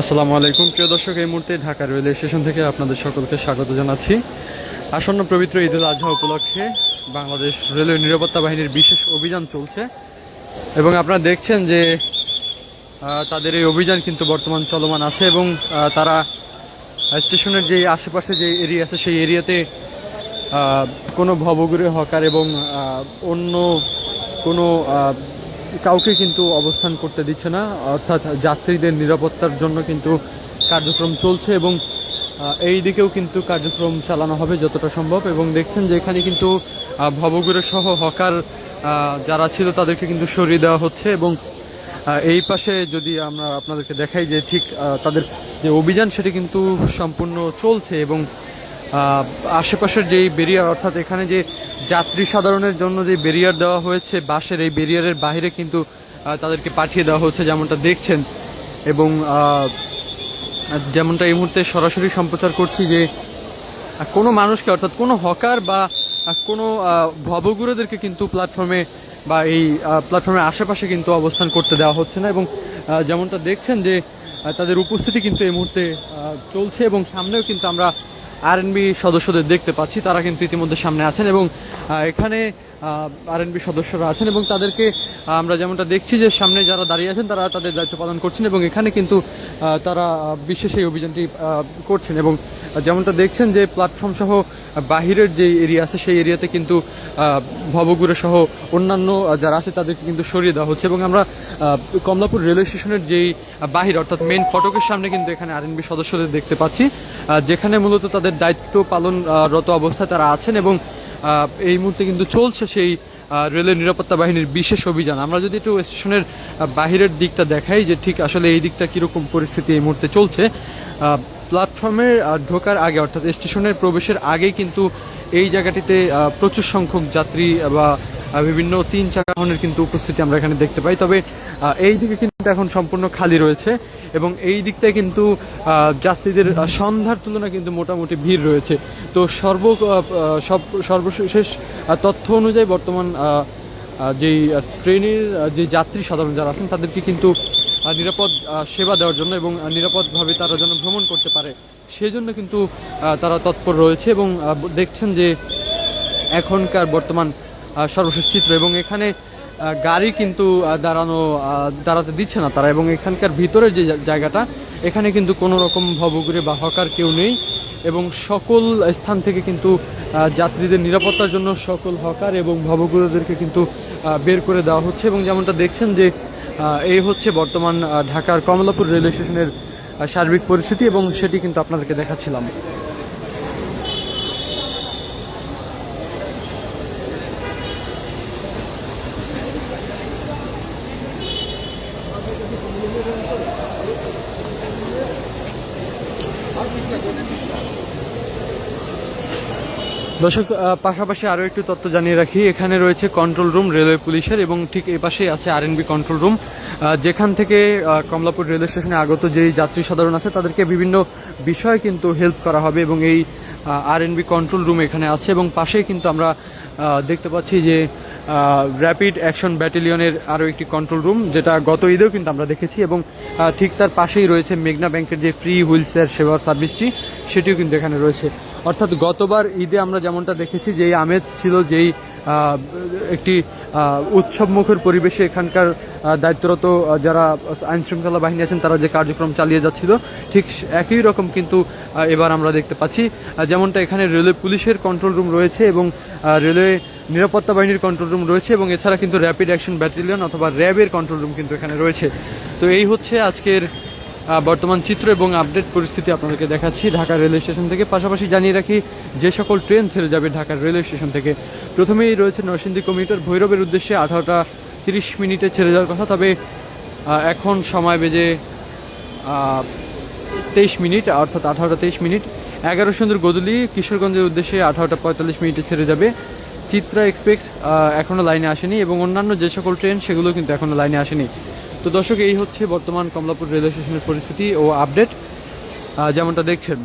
আসসালামু আলাইকুম প্রিয় দর্শক, এই মুহূর্তে ঢাকা রেলওয়ে স্টেশন থেকে আপনাদের সকলকে স্বাগত জানাচ্ছি। আসন্ন পবিত্র ঈদ উল আজহা উপলক্ষে বাংলাদেশ রেলওয়ে নিরাপত্তা বাহিনীর বিশেষ অভিযান চলছে এবং আপনারা দেখছেন যে তাদের এই অভিযান কিন্তু বর্তমান চলমান আছে এবং তারা স্টেশনের যে আশেপাশে যে এরিয়া আছে সেই এরিয়াতে কোনো ভবঘুরে হকার এবং অন্য কোনো কাউকে কিন্তু অবস্থান করতে দিচ্ছে না, অর্থাৎ যাত্রীদের নিরাপত্তার জন্য কিন্তু কার্যক্রম চলছে এবং এই দিকেও কিন্তু কার্যক্রম চালানো হবে যতটা সম্ভব। এবং দেখছেন যে এখানে কিন্তু ভবঘুরে সহ হকার যারা ছিল তাদেরকে কিন্তু সরিয়ে দেওয়া হচ্ছে এবং এই পাশে যদি আমরা আপনাদেরকে দেখাই যে ঠিক তাদের যে অভিযান সেটি কিন্তু সম্পূর্ণ চলছে এবং আশেপাশের যেই ব্যারিয়ার, অর্থাৎ এখানে যে যাত্রী সাধারণের জন্য যে ব্যারিয়ার দেওয়া হয়েছে বাসের, এই ব্যারিয়ারের বাইরে কিন্তু তাদেরকে পাঠিয়ে দেওয়া হচ্ছে যেমনটা দেখছেন। এবং যেমনটা এই মুহূর্তে সরাসরি সম্প্রচার করছি যে কোনো মানুষকে, অর্থাৎ কোনো হকার বা কোনো ভবঘুরেদেরকে কিন্তু প্ল্যাটফর্মে বা এই প্ল্যাটফর্মের আশেপাশে কিন্তু অবস্থান করতে দেওয়া হচ্ছে না। এবং যেমনটা দেখছেন যে তাদের উপস্থিতি কিন্তু এই মুহূর্তে চলছে এবং সামনেও কিন্তু আমরা আরএনবি সদস্যদের দেখতে পাচ্ছি, তারা কিন্তু ইতিমধ্যে সামনে আছেন এবং এখানে আরএনবি সদস্যরা আছেন এবং তাদেরকে আমরা যেমনটা দেখছি যে সামনে যারা দাঁড়িয়ে আছেন তারা তাদের দায়িত্ব পালন করছেন এবং এখানে কিন্তু তারা বিশেষ এই অভিযানটি করছেন। এবং যেমনটা দেখছেন যে প্ল্যাটফর্ম সহ বাহিরের যে এরিয়া আছে সেই এরিয়াতে কিন্তু ভবঘুরে সহ অন্যান্য যারা আছে তাদেরকে কিন্তু সরিয়ে দেওয়া হচ্ছে এবং আমরা কমলাপুর রেলওয়ে স্টেশনের যেই বাহির, অর্থাৎ মেইন ফটকের সামনে কিন্তু এখানে আরএনবি সদস্যদের দেখতে পাচ্ছি, যেখানে মূলত তাদের দায়িত্ব পালনরত অবস্থায় তারা আছেন এবং এই মুহূর্তে কিন্তু চলছে সেই রেলের নিরাপত্তা বাহিনীর বিশেষ অভিযান। আমরা যদি একটু স্টেশনের বাহিরের দিকটা দেখাই যে ঠিক আসলে এই দিকটা কীরকম পরিস্থিতি এই মুহূর্তে চলছে, প্ল্যাটফর্মে ঢোকার আগে, অর্থাৎ স্টেশনের প্রবেশের আগেই কিন্তু এই জায়গাটিতে প্রচুর সংখ্যক যাত্রী বা বিভিন্ন 3 চাকা বাহনের কিন্তু উপস্থিতি আমরা এখানে দেখতে পাই। তবে এই দিকে কিন্তু এখন সম্পূর্ণ খালি রয়েছে এবং এই দিকটায় কিন্তু যাত্রীদের সন্ধ্যার তুলনায় কিন্তু মোটামুটি ভিড় রয়েছে। তো সর্বশেষ তথ্য অনুযায়ী বর্তমান যেই ট্রেনের যে যাত্রী সাধারণ যারা আছেন তাদেরকে কিন্তু নিরাপদ সেবা দেওয়ার জন্য এবং নিরাপদভাবে তারা যেন ভ্রমণ করতে পারে সেই জন্য কিন্তু তারা তৎপর রয়েছে এবং দেখছেন যে এখনকার বর্তমান সর্বশেষ চিত্র। এবং এখানে গাড়ি কিন্তু দাঁড়াতে দিচ্ছে না তারা, এবং এখানকার ভিতরের যে জায়গাটা এখানে কিন্তু কোনো রকম ভবঘুরে বা হকার কেউ নেই এবং সকল স্থান থেকে কিন্তু যাত্রীদের নিরাপত্তার জন্য সকল হকার এবং ভবঘুরেদেরকে কিন্তু বের করে দেওয়া হচ্ছে। এবং যেমনটা দেখছেন যে এই হচ্ছে বর্তমান ঢাকার কমলাপুর রেলওয়ে স্টেশনের সার্বিক পরিস্থিতি এবং সেটি কিন্তু আপনাদেরকে দেখাচ্ছিলাম। দর্শক, পাশাপাশি আরও একটু তথ্য জানিয়ে রাখি, এখানে রয়েছে কন্ট্রোল রুম রেলওয়ে পুলিশের এবং ঠিক এই পাশেই আছে আরএনবি কন্ট্রোল রুম, যেখান থেকে কমলাপুর রেলওয়ে স্টেশনে আগত যেই যাত্রী সাধারণ আছে তাদেরকে বিভিন্ন বিষয়ে কিন্তু হেল্প করা হবে এবং এই আরএনবি কন্ট্রোল রুম এখানে আছে। এবং পাশেই কিন্তু আমরা দেখতে পাচ্ছি যে র্যাপিড অ্যাকশন ব্যাটালিয়নের আরও একটি কন্ট্রোল রুম, যেটা গত ঈদেও কিন্তু আমরা দেখেছি এবং ঠিক তার পাশেই রয়েছে মেঘনা ব্যাংকের যে ফ্রি হুইল চেয়ার সেবা সার্ভিসটি, সেটিও কিন্তু এখানে রয়েছে। অর্থাৎ গতবার ঈদে আমরা যেমনটা দেখেছি যেই আমেজ ছিল, যেই একটি উৎসবমুখর পরিবেশে এখানকার দায়িত্বরত যারা আইনশৃঙ্খলা বাহিনী আছেন তারা যে কার্যক্রম চালিয়ে যাচ্ছিল, ঠিক একই রকম কিন্তু এবার আমরা দেখতে পাচ্ছি। যেমনটা এখানে রেলওয়ে পুলিশের কন্ট্রোল রুম রয়েছে এবং রেলওয়ে নিরাপত্তা বাহিনীর কন্ট্রোল রুম রয়েছে এবং এছাড়া কিন্তু র্যাপিড অ্যাকশন ব্যাটালিয়ন অথবা র্যাবের কন্ট্রোল রুম কিন্তু এখানে রয়েছে। তো এই হচ্ছে আজকের বর্তমান চিত্র এবং আপডেট পরিস্থিতি আপনাদেরকে দেখাচ্ছি ঢাকা রেলওয়ে স্টেশন থেকে। পাশাপাশি জানিয়ে রাখি যে সকল ট্রেন ছেড়ে যাবে ঢাকার রেলওয়ে স্টেশন থেকে, প্রথমেই রয়েছে নরসিংদী কমিউটার ভৈরবের উদ্দেশ্যে 18টা 30 মিনিটে ছেড়ে যাওয়ার কথা, তবে এখন সময় বেজে 23 মিনিট, অর্থাৎ 18টা 23 মিনিট। 11 সুন্দর গদুলি কিশোরগঞ্জের উদ্দেশ্যে 18টা 45 মিনিটে ছেড়ে যাবে। চিত্রা এক্সপ্রেস এখনও লাইনে আসেনি এবং অন্যান্য যে সকল ট্রেন সেগুলো কিন্তু এখনও লাইনে আসেনি। তো দর্শক, এই হচ্ছে বর্তমান কমলাপুর রেলওয়ে স্টেশনের পরিস্থিতি ও আপডেট যেমনটা দেখছেন।